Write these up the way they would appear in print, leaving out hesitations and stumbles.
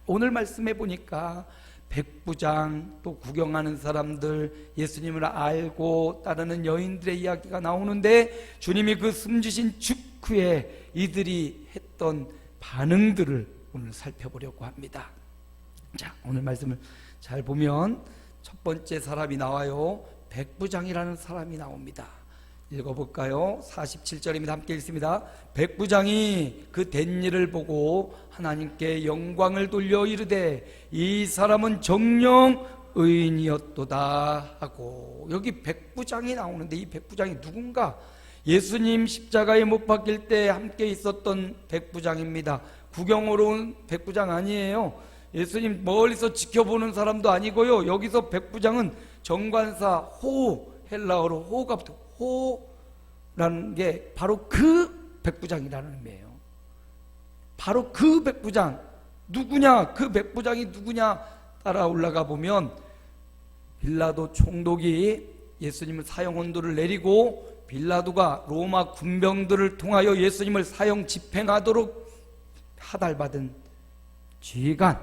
오늘 말씀해 보니까 백부장, 또 구경하는 사람들, 예수님을 알고 따르는 여인들의 이야기가 나오는데, 주님이 그 숨지신 직후에 이들이 했던 반응들을 오늘 살펴보려고 합니다. 자, 오늘 말씀을 잘 보면 첫 번째 사람이 나와요. 백부장이라는 사람이 나옵니다. 읽어볼까요? 47절입니다. 함께 읽습니다. 백부장이 그 된 일을 보고 하나님께 영광을 돌려 이르되 이 사람은 정녕 의인이었도다 하고, 여기 백부장이 나오는데 이 백부장이 누군가? 예수님 십자가에 못 박힐 때 함께 있었던 백부장입니다. 구경으로 온 백부장 아니에요. 예수님 멀리서 지켜보는 사람도 아니고요. 여기서 백부장은 정관사 호, 헬라어로 호가 붙어, 호라는 게 바로 그 백부장이라는 의미예요. 바로 그 백부장. 누구냐? 그 백부장이 누구냐? 따라 올라가 보면 빌라도 총독이 예수님을 사형 언도를 내리고, 빌라도가 로마 군병들을 통하여 예수님을 사형 집행하도록 하달받은 지휘관,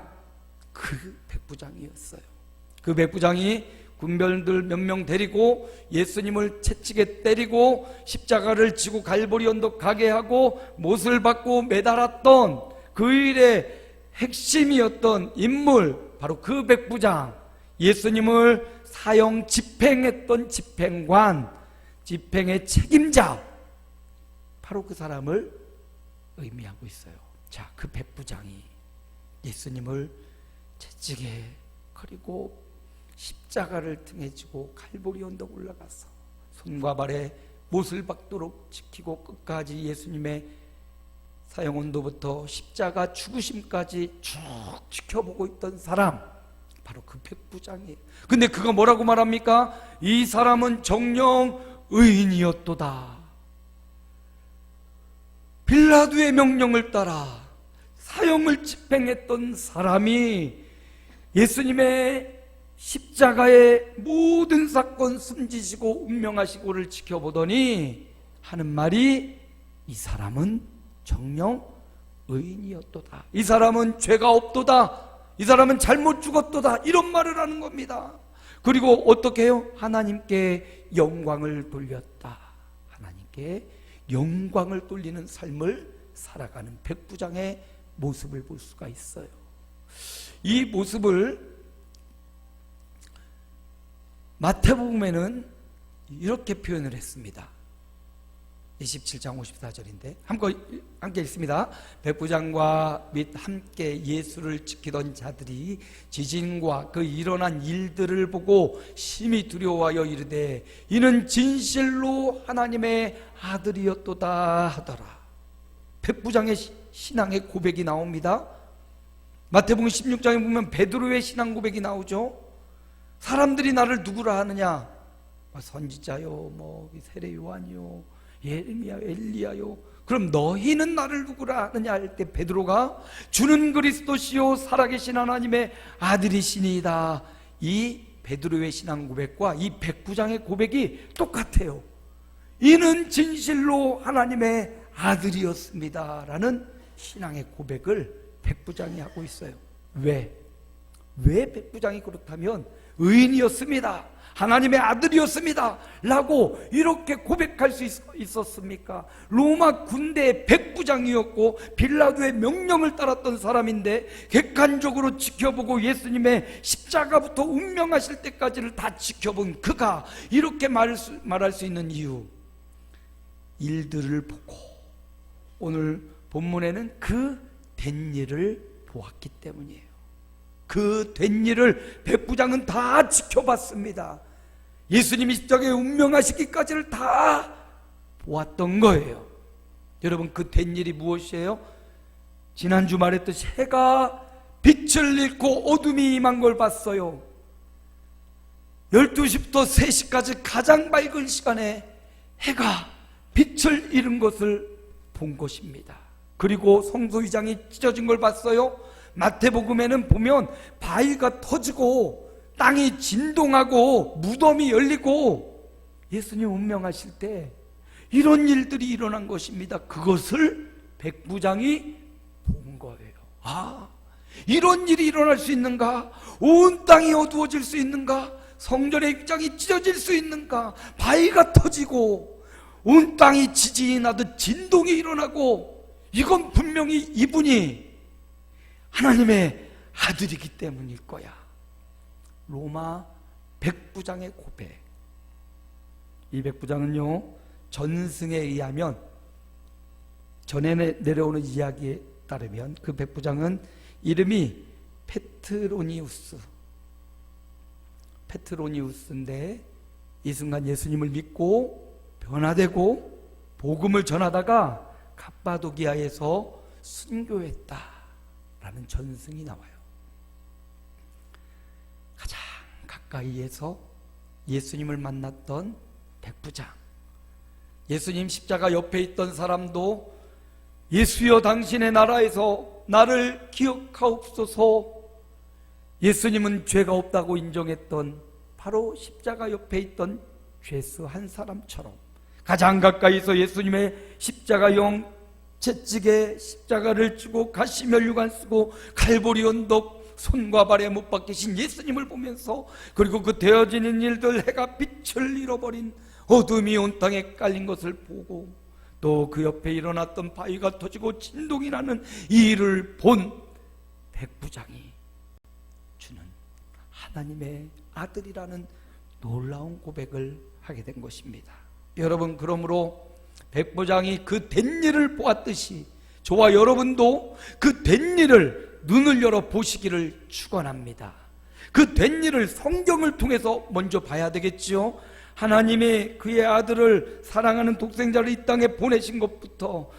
그 백부장이었어요. 그 백부장이 군병들 몇 명 데리고 예수님을 채찍에 때리고 십자가를 지고 갈보리 언덕 가게 하고 못을 받고 매달았던 그 일의 핵심이었던 인물, 바로 그 백부장, 예수님을 사형 집행했던 집행관, 집행의 책임자, 바로 그 사람을 의미하고 있어요. 자, 그 백부장이 예수님을 채찍에 그리고 십자가를 등에 지고 갈보리 언덕 올라가서 손과 발에 못을 박도록 지키고 끝까지 예수님의 사형 언도부터 십자가 죽으심까지 쭉 지켜보고 있던 사람, 바로 그 백부장이에요. 근데 그가 뭐라고 말합니까? 이 사람은 정녕 의인이었도다. 빌라도의 명령을 따라 사형을 집행했던 사람이 예수님의 십자가의 모든 사건 숨지시고 운명하시고를 지켜보더니 하는 말이, 이 사람은 정녕 의인이었도다. 이 사람은 죄가 없도다. 이 사람은 잘못 죽었도다. 이런 말을 하는 겁니다. 그리고 어떻게 해요? 하나님께 영광을 돌렸다. 하나님께 영광을 돌리는 삶을 살아가는 백부장의 모습을 볼 수가 있어요. 이 모습을 마태복음에는 이렇게 표현을 했습니다. 27장 54절인데 함께 읽습니다. 백부장과 및 함께 예수를 지키던 자들이 지진과 그 일어난 일들을 보고 심히 두려워하여 이르되 이는 진실로 하나님의 아들이었도다 하더라. 백부장의 신앙의 고백이 나옵니다. 마태복음 16장에 보면 베드로의 신앙 고백이 나오죠. 사람들이 나를 누구라 하느냐? 선지자요, 뭐 세례 요한이요, 예레미야, 엘리야요. 그럼 너희는 나를 누구라 하느냐 할 때 베드로가 주는 그리스도시요 살아계신 하나님의 아들이시니이다. 이 베드로의 신앙 고백과 이 백부장의 고백이 똑같아요. 이는 진실로 하나님의 아들이었습니다 라는 신앙의 고백을 백부장이 하고 있어요. 왜 백부장이 그렇다면 의인이었습니다, 하나님의 아들이었습니다 라고 이렇게 고백할 수 있었습니까? 로마 군대의 백부장이었고 빌라도의 명령을 따랐던 사람인데 객관적으로 지켜보고 예수님의 십자가부터 운명하실 때까지를 다 지켜본 그가 이렇게 말할 수 있는 이유, 일들을 보고 오늘 본문에는 그 된 일을 보았기 때문이에요. 그 된 일을 백부장은 다 지켜봤습니다. 예수님이 십자가에 운명하시기까지를 다 보았던 거예요. 여러분, 그 된 일이 무엇이에요? 지난주 말했듯이 해가 빛을 잃고 어둠이 임한 걸 봤어요. 12시부터 3시까지 가장 밝은 시간에 해가 빛을 잃은 것을 본 것입니다. 그리고 성소휘장이 찢어진 걸 봤어요. 마태복음에는 보면 바위가 터지고 땅이 진동하고 무덤이 열리고 예수님 운명하실 때 이런 일들이 일어난 것입니다. 그것을 백부장이 본 거예요. 아, 이런 일이 일어날 수 있는가? 온 땅이 어두워질 수 있는가? 성전의 입장이 찢어질 수 있는가? 바위가 터지고 온 땅이 지진이 나듯 진동이 일어나고, 이건 분명히 이분이 하나님의 아들이기 때문일 거야. 로마 백부장의 고백. 이 백부장은요, 전승에 의하면, 전에 내려오는 이야기에 따르면 그 백부장은 이름이 페트로니우스인데, 이 순간 예수님을 믿고 변화되고 복음을 전하다가 갑바도기아에서 순교했다라는 전승이 나와요. 가장 가까이에서 예수님을 만났던 백부장, 예수님 십자가 옆에 있던 사람도 예수여 당신의 나라에서 나를 기억하옵소서, 예수님은 죄가 없다고 인정했던 바로 십자가 옆에 있던 죄수 한 사람처럼 가장 가까이서 예수님의 십자가형 채찍에 십자가를 쥐고 가시면류관 쓰고 갈보리 언덕 손과 발에 못 박히신 예수님을 보면서, 그리고 그 되어지는 일들, 해가 빛을 잃어버린 어둠이 온 땅에 깔린 것을 보고, 또 그 옆에 일어났던 바위가 터지고 진동이 나는 이 일을 본 백부장이 주는 하나님의 아들이라는 놀라운 고백을 하게 된 것입니다. 여러분, 그러므로 백부장이 그 된 일을 보았듯이 저와 여러분도 그 된 일을 눈을 열어 보시기를 축원합니다. 그 된 일을 성경을 통해서 먼저 봐야 되겠지요. 하나님이 그의 아들을, 사랑하는 독생자를 이 땅에 보내신 것부터,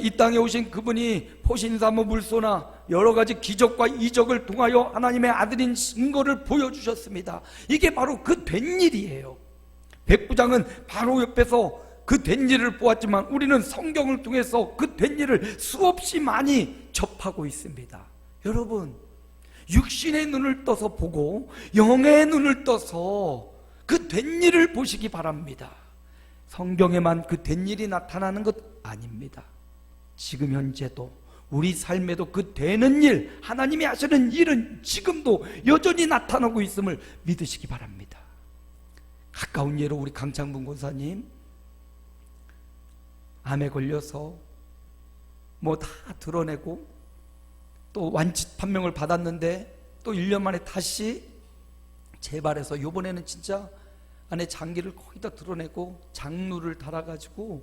이 땅에 오신 그분이 포신사모 물소나 여러 가지 기적과 이적을 통하여 하나님의 아들인 증거를 보여주셨습니다. 이게 바로 그 된 일이에요. 백부장은 바로 옆에서 그 된 일을 보았지만, 우리는 성경을 통해서 그 된 일을 수없이 많이 접하고 있습니다. 여러분, 육신의 눈을 떠서 보고 영의 눈을 떠서 그 된 일을 보시기 바랍니다. 성경에만 그 된 일이 나타나는 것 아닙니다. 지금 현재도 우리 삶에도 그 되는 일, 하나님이 하시는 일은 지금도 여전히 나타나고 있음을 믿으시기 바랍니다. 가까운 예로 우리 강창분 권사님, 암에 걸려서 뭐 다 드러내고 또 완치 판명을 받았는데 또 1년 만에 다시 재발해서 이번에는 진짜 안에 장기를 거의 다 드러내고 장루를 달아가지고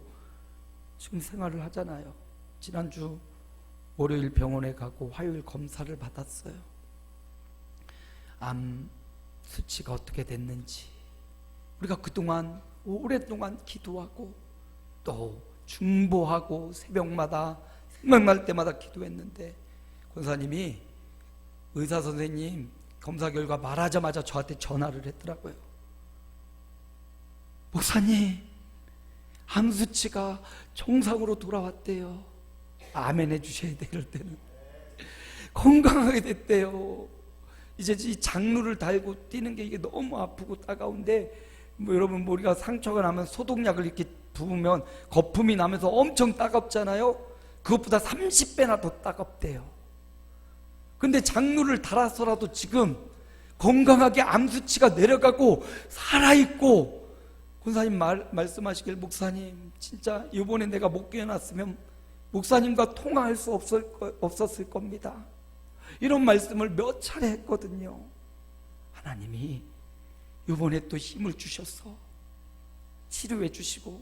지금 생활을 하잖아요. 지난주 월요일 병원에 가고 화요일 검사를 받았어요. 암 수치가 어떻게 됐는지, 우리가 그동안 오랫동안 기도하고 또 중보하고 새벽마다 생각날 때마다 기도했는데, 권사님이 의사 선생님 검사 결과 말하자마자 저한테 전화를 했더라고요. 목사님, 암 수치가 정상으로 돌아왔대요. 아멘 해주셔야 돼. 이럴 때는 건강하게 됐대요. 이제 이 장루를 달고 뛰는 게 이게 너무 아프고 따가운데, 뭐 여러분, 우리가 상처가 나면 소독약을 이렇게 부으면 거품이 나면서 엄청 따갑잖아요. 그것보다 30배나 더 따갑대요. 근데 장루를 달아서라도 지금 건강하게 암 수치가 내려가고 살아있고, 권사님 말씀하시길, 목사님 진짜 이번에 내가 못 깨어났으면 목사님과 통화할 수 없었을 겁니다. 이런 말씀을 몇 차례 했거든요. 하나님이 이번에 또 힘을 주셔서 치료해 주시고,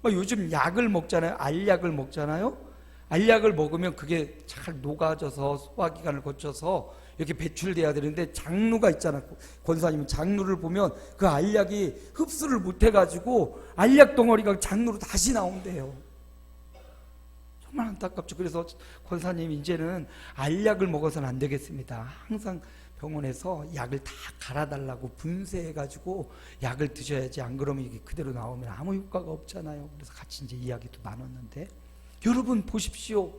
요즘 약을 먹잖아요. 알약을 먹잖아요. 알약을 먹으면 그게 잘 녹아져서 소화기관을 거쳐서 이렇게 배출돼야 되는데, 장루가 있잖아요. 권사님은 장루를 보면 그 알약이 흡수를 못해가지고 알약 덩어리가 장루로 다시 나온대요. 정말 안타깝죠. 그래서 권사님, 이제는 알약을 먹어서는 안 되겠습니다. 항상 병원에서 약을 다 갈아달라고 분쇄해가지고 약을 드셔야지, 안 그러면 이게 그대로 나오면 아무 효과가 없잖아요. 그래서 같이 이제 이야기도 나눴는데, 여러분 보십시오.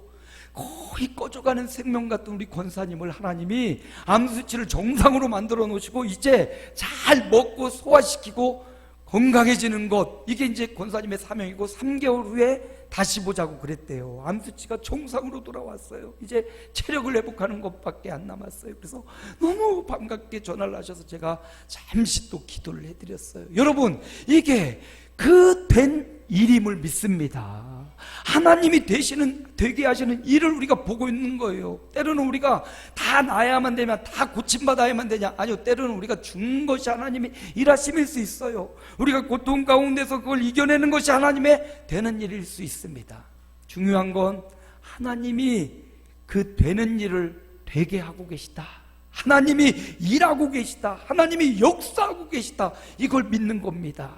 거의 꺼져가는 생명 같은 우리 권사님을 하나님이 암 수치를 정상으로 만들어 놓으시고 이제 잘 먹고 소화시키고 건강해지는 것, 이게 이제 권사님의 사명이고 3개월 후에 다시 보자고 그랬대요. 암수치가 정상으로 돌아왔어요. 이제 체력을 회복하는 것밖에 안 남았어요. 그래서 너무 반갑게 전화를 하셔서 제가 잠시 또 기도를 해드렸어요. 여러분, 이게 그 된 일임을 믿습니다. 하나님이 되게 하시는 일을 우리가 보고 있는 거예요. 때로는 우리가 다 나아야만 되면, 다 고침받아야만 되냐? 아니요, 때로는 우리가 죽는 것이 하나님의 일하심일 수 있어요. 우리가 고통 가운데서 그걸 이겨내는 것이 하나님의 되는 일일 수 있습니다. 중요한 건 하나님이 그 되는 일을 되게 하고 계시다, 하나님이 일하고 계시다, 하나님이 역사하고 계시다, 이걸 믿는 겁니다.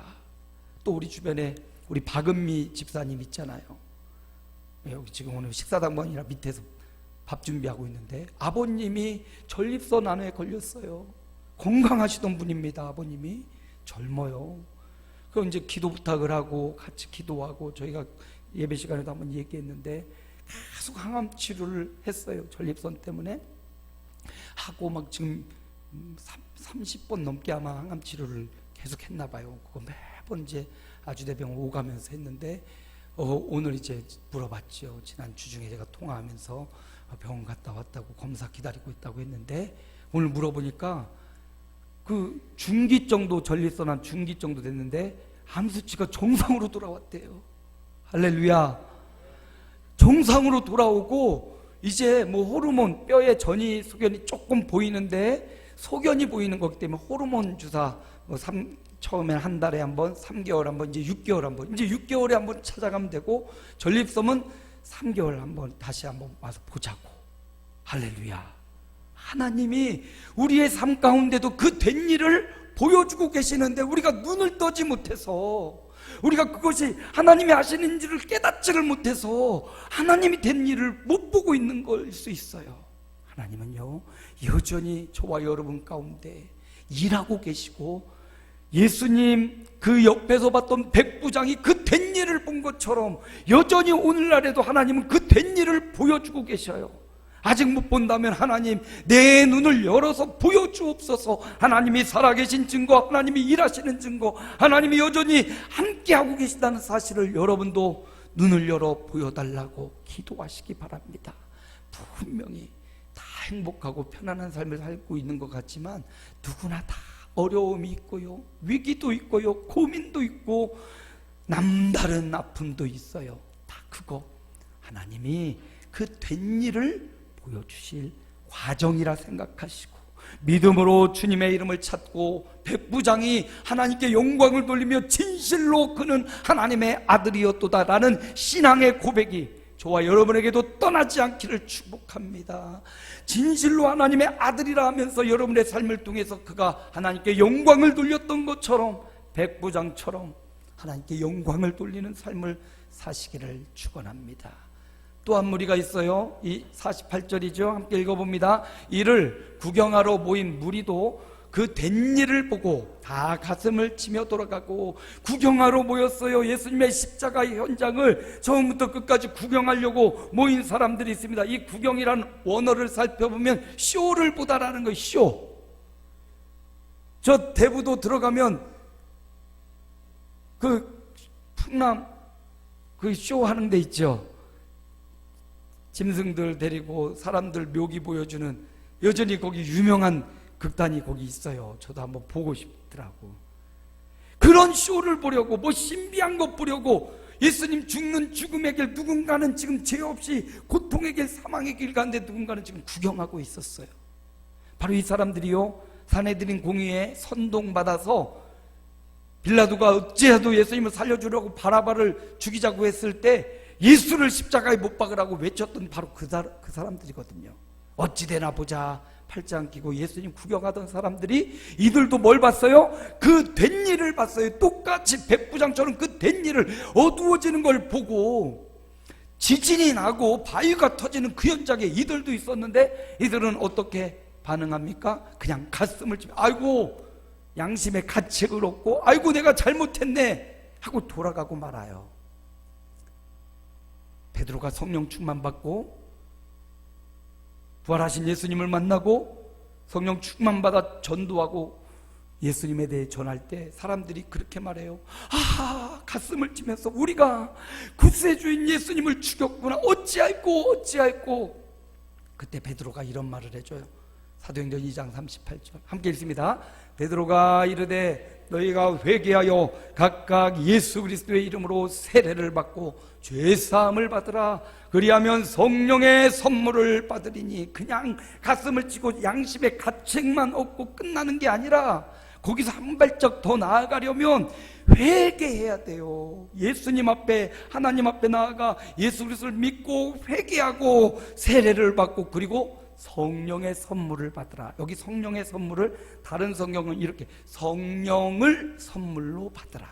또 우리 주변에 우리 박은미 집사님 있잖아요. 여기 지금 오늘 식사당번이라 밑에서 밥 준비하고 있는데, 아버님이 전립선 암에 걸렸어요. 건강하시던 분입니다. 아버님이 젊어요. 그럼 이제 기도 부탁을 하고 같이 기도하고, 저희가 예배 시간에도 한번 얘기했는데 계속 항암 치료를 했어요. 전립선 때문에 하고 막 지금 30번 넘게 아마 항암 치료를 계속 했나 봐요. 그거 매번 이제 아주대병원 오가면서 했는데, 오늘 이제 물어봤죠. 지난 주중에 제가 통화하면서 병원 갔다 왔다고, 검사 기다리고 있다고 했는데, 오늘 물어보니까 그 중기 정도, 전립선 한 중기 정도 됐는데 암수치가 정상으로 돌아왔대요. 할렐루야. 정상으로 돌아오고, 이제 뭐 호르몬, 뼈에 전이 소견이 조금 보이는데, 소견이 보이는 거기 때문에 호르몬 주사 뭐 처음엔 한 달에 한 번, 3개월 한 번, 이제 6개월 한 번, 이제 6개월에 한 번 찾아가면 되고, 전립선은 3개월 한 번 다시 한 번 와서 보자고. 할렐루야. 하나님이 우리의 삶 가운데도 그 된 일을 보여주고 계시는데, 우리가 눈을 떠지 못해서, 우리가 그것이 하나님이 하시는 일을 깨닫지를 못해서 하나님이 된 일을 못 보고 있는 걸 수 있어요. 하나님은요, 여전히 저와 여러분 가운데 일하고 계시고, 예수님 그 옆에서 봤던 백부장이 그 된 일을 본 것처럼 여전히 오늘날에도 하나님은 그 된 일을 보여주고 계셔요. 아직 못 본다면 하나님, 내 눈을 열어서 보여주옵소서. 하나님이 살아계신 증거, 하나님이 일하시는 증거, 하나님이 여전히 함께하고 계시다는 사실을 여러분도 눈을 열어 보여달라고 기도하시기 바랍니다. 분명히 다 행복하고 편안한 삶을 살고 있는 것 같지만 누구나 다 어려움이 있고요, 위기도 있고요, 고민도 있고, 남다른 아픔도 있어요. 다 그거 하나님이 그 된 일을 보여주실 과정이라 생각하시고, 믿음으로 주님의 이름을 찾고, 백부장이 하나님께 영광을 돌리며 진실로 그는 하나님의 아들이었도다라는 신앙의 고백이 저와 여러분에게도 떠나지 않기를 축복합니다. 진실로 하나님의 아들이라 하면서 여러분의 삶을 통해서 그가 하나님께 영광을 돌렸던 것처럼, 백부장처럼 하나님께 영광을 돌리는 삶을 사시기를 축원합니다. 또 한 무리가 있어요. 이 48절이죠. 함께 읽어봅니다. 이를 구경하러 모인 무리도 그 된 일을 보고 다 가슴을 치며 돌아가고, 구경하러 모였어요. 예수님의 십자가 현장을 처음부터 끝까지 구경하려고 모인 사람들이 있습니다. 이 구경이라는 원어를 살펴보면 쇼를 보다라는 거예요. 쇼. 저 대부도 들어가면 그 풍남 그 쇼 하는 데 있죠. 짐승들 데리고 사람들 묘기 보여주는, 여전히 거기 유명한 극단이 거기 있어요. 저도 한번 보고 싶더라고. 그런 쇼를 보려고, 뭐 신비한 것 보려고, 예수님 죽는 죽음의 길, 누군가는 지금 죄 없이 고통의 길, 사망의 길 가는데 누군가는 지금 구경하고 있었어요. 바로 이 사람들이요, 산헤드린 공의에 선동받아서 빌라도가 어찌해도 예수님을 살려주려고 바라바를 죽이자고 했을 때 예수를 십자가에 못 박으라고 외쳤던 바로 그 사람들이거든요. 어찌되나 보자 팔짱 끼고 예수님 구경하던 사람들이, 이들도 뭘 봤어요? 그 된 일을 봤어요. 똑같이 백부장처럼 그 된 일을, 어두워지는 걸 보고 지진이 나고 바위가 터지는 그 현장에 이들도 있었는데, 이들은 어떻게 반응합니까? 그냥 가슴을 치며 아이고 양심의 가책을 얻고, 아이고 내가 잘못했네 하고 돌아가고 말아요. 베드로가 성령 충만 받고 부활하신 예수님을 만나고 성령 충만 받아 전도하고 예수님에 대해 전할 때 사람들이 그렇게 말해요. 아, 가슴을 치면서 우리가 구세주인 예수님을 죽였구나. 어찌할꼬. 그때 베드로가 이런 말을 해줘요. 사도행전 2장 38절 함께 읽습니다. 베드로가 이르되 너희가 회개하여 각각 예수 그리스도의 이름으로 세례를 받고 죄사함을 받으라. 그리하면 성령의 선물을 받으리니. 그냥 가슴을 치고 양심의 가책만 얻고 끝나는 게 아니라 거기서 한 발짝 더 나아가려면 회개해야 돼요. 예수님 앞에, 하나님 앞에 나아가 예수 그리스도를 믿고 회개하고 세례를 받고 그리고 성령의 선물을 받으라. 여기 성령의 선물을 다른 성경은 이렇게 성령을 선물로 받으라.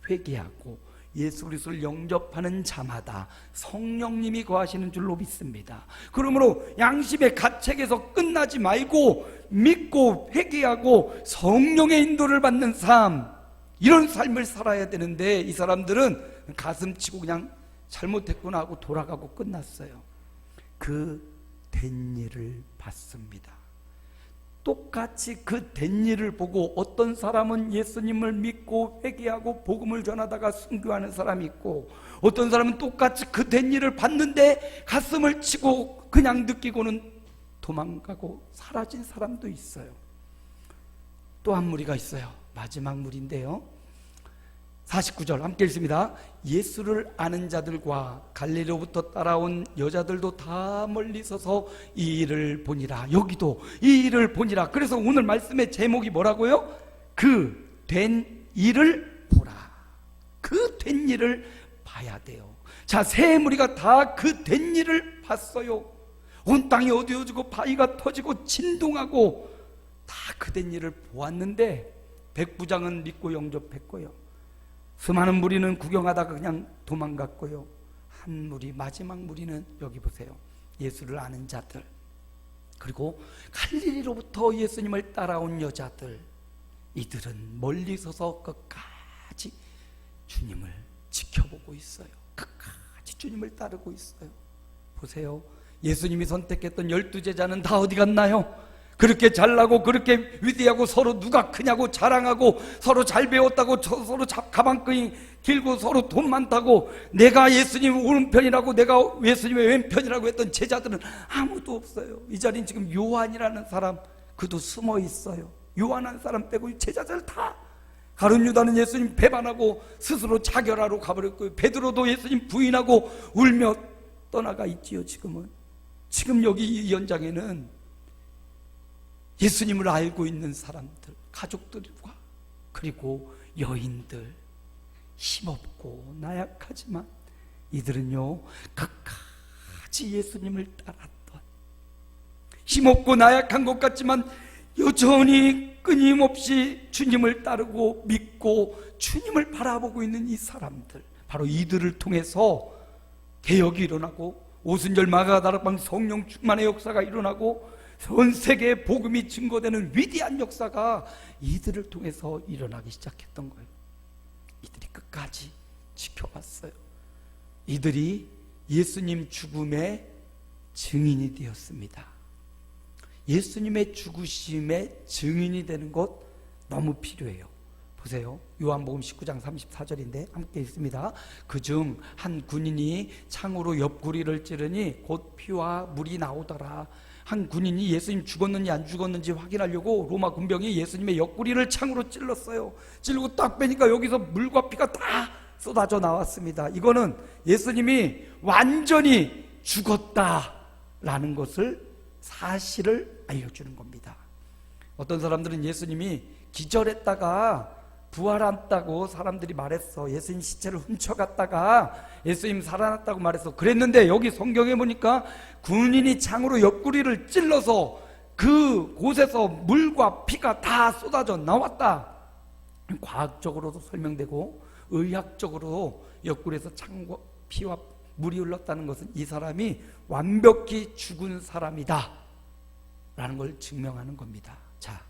회개하고 예수 그리스도를 영접하는 자마다 성령님이 거하시는 줄로 믿습니다. 그러므로 양심의 가책에서 끝나지 말고 믿고 회개하고 성령의 인도를 받는 삶, 이런 삶을 살아야 되는데 이 사람들은 가슴 치고 그냥 잘못했구나 하고 돌아가고 끝났어요. 그 된 일을 봤습니다. 똑같이 그 된 일을 보고 어떤 사람은 예수님을 믿고 회개하고 복음을 전하다가 순교하는 사람이 있고, 어떤 사람은 똑같이 그 된 일을 봤는데 가슴을 치고 그냥 느끼고는 도망가고 사라진 사람도 있어요. 또 한 무리가 있어요. 마지막 무리인데요, 49절 함께 읽습니다. 예수를 아는 자들과 갈릴리로부터 따라온 여자들도 다 멀리 서서 이 일을 보니라. 여기도 이 일을 보니라. 그래서 오늘 말씀의 제목이 뭐라고요? 그 된 일을 보라. 그 된 일을 봐야 돼요. 자, 세 무리가 다 그 된 일을 봤어요. 온 땅이 어두워지고 바위가 터지고 진동하고 다 그 된 일을 보았는데 백부장은 믿고 영접했고요, 수많은 무리는 구경하다가 그냥 도망갔고요, 한 무리, 마지막 무리는 여기 보세요. 예수를 아는 자들, 그리고 갈릴리로부터 예수님을 따라온 여자들, 이들은 멀리 서서 끝까지 주님을 지켜보고 있어요. 끝까지 주님을 따르고 있어요. 보세요. 예수님이 선택했던 12제자는 다 어디 갔나요? 그렇게 잘나고 그렇게 위대하고 서로 누가 크냐고 자랑하고 서로 잘 배웠다고 서로 가방끈이 길고 서로 돈 많다고 내가 예수님 오른편이라고 내가 예수님의 왼편이라고 했던 제자들은 아무도 없어요. 이 자리는 지금 요한이라는 사람, 그도 숨어 있어요. 요한 한 사람 빼고 제자들 다, 가룟 유다는 예수님 배반하고 스스로 자결하러 가버렸고요, 베드로도 예수님 부인하고 울며 떠나가 있지요. 지금 여기 이 현장에는 예수님을 알고 있는 사람들, 가족들과 그리고 여인들, 힘없고 나약하지만 이들은요 끝까지 예수님을 따랐던, 힘없고 나약한 것 같지만 여전히 끊임없이 주님을 따르고 믿고 주님을 바라보고 있는 이 사람들, 바로 이들을 통해서 개혁이 일어나고 오순절 마가다락방 성령 충만의 역사가 일어나고 전 세계에 복음이 증거되는 위대한 역사가 이들을 통해서 일어나기 시작했던 거예요. 이들이 끝까지 지켜봤어요. 이들이 예수님 죽음의 증인이 되었습니다. 예수님의 죽으심의 증인이 되는 것 너무 필요해요. 보세요. 요한복음 19장 34절인데 함께 읽습니다. 그중 한 군인이 창으로 옆구리를 찌르니 곧 피와 물이 나오더라. 한 군인이 예수님 죽었는지 안 죽었는지 확인하려고 로마 군병이 예수님의 옆구리를 창으로 찔렀어요. 찔르고 딱 빼니까 여기서 물과 피가 다 쏟아져 나왔습니다. 이거는 예수님이 완전히 죽었다라는 것을, 사실을 알려주는 겁니다. 어떤 사람들은 예수님이 기절했다가 부활했다고 사람들이 말했어. 예수님 시체를 훔쳐갔다가 예수님 살아났다고 말했어. 그랬는데 여기 성경에 보니까 군인이 창으로 옆구리를 찔러서 그 곳에서 물과 피가 다 쏟아져 나왔다. 과학적으로도 설명되고 의학적으로 옆구리에서 창과 피와 물이 흘렀다는 것은 이 사람이 완벽히 죽은 사람이다 라는 걸 증명하는 겁니다. 자,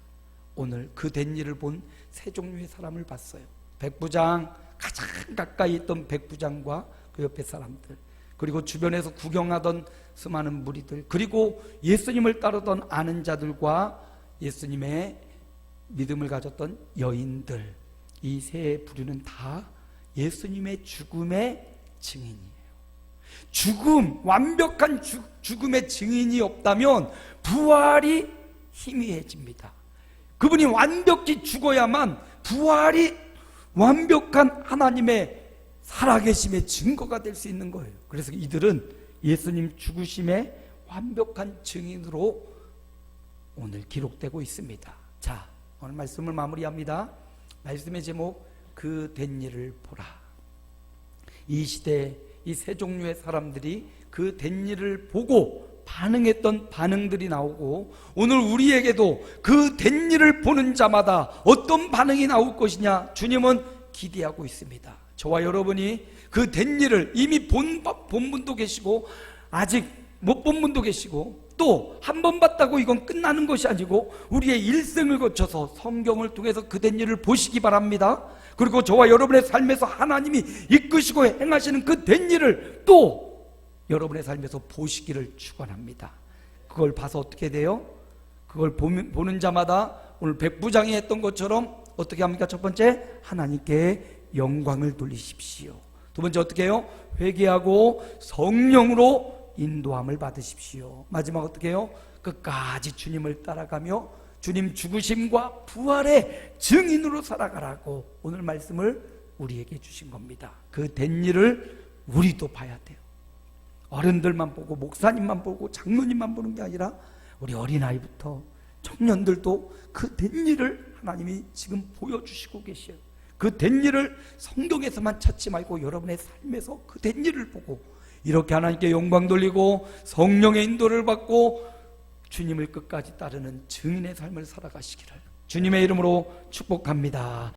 오늘 그 된 일을 본 세 종류의 사람을 봤어요. 백부장, 가장 가까이 있던 백부장과 그 옆에 사람들, 그리고 주변에서 구경하던 수많은 무리들, 그리고 예수님을 따르던 아는 자들과 예수님의 믿음을 가졌던 여인들, 이 세 부류는 다 예수님의 죽음의 증인이에요. 죽음, 완벽한 죽음의 증인이 없다면 부활이 희미해집니다. 그분이 완벽히 죽어야만 부활이 완벽한 하나님의 살아계심의 증거가 될 수 있는 거예요. 그래서 이들은 예수님 죽으심의 완벽한 증인으로 오늘 기록되고 있습니다. 자, 오늘 말씀을 마무리합니다. 말씀의 제목, 그 된 일을 보라. 이 시대에 이 세 종류의 사람들이 그 된 일을 보고 반응했던 반응들이 나오고, 오늘 우리에게도 그 된 일을 보는 자마다 어떤 반응이 나올 것이냐 주님은 기대하고 있습니다. 저와 여러분이 그 된 일을 이미 본 분도 계시고 아직 못 본 분도 계시고, 또 한 번 봤다고 이건 끝나는 것이 아니고 우리의 일생을 거쳐서 성경을 통해서 그 된 일을 보시기 바랍니다. 그리고 저와 여러분의 삶에서 하나님이 이끄시고 행하시는 그 된 일을 또 여러분의 삶에서 보시기를 축원합니다. 그걸 봐서 어떻게 돼요? 그걸 보는 자마다 오늘 백부장이 했던 것처럼 어떻게 합니까? 첫 번째, 하나님께 영광을 돌리십시오. 두 번째 어떻게 해요? 회개하고 성령으로 인도함을 받으십시오. 마지막 어떻게 해요? 끝까지 주님을 따라가며 주님 죽으심과 부활의 증인으로 살아가라고 오늘 말씀을 우리에게 주신 겁니다. 그 된 일을 우리도 봐야 돼요. 어른들만 보고 목사님만 보고 장로님만 보는 게 아니라 우리 어린아이부터 청년들도 그 된 일을 하나님이 지금 보여주시고 계셔요. 그 된 일을 성경에서만 찾지 말고 여러분의 삶에서 그 된 일을 보고 이렇게 하나님께 영광 돌리고 성령의 인도를 받고 주님을 끝까지 따르는 증인의 삶을 살아가시기를 주님의 이름으로 축복합니다.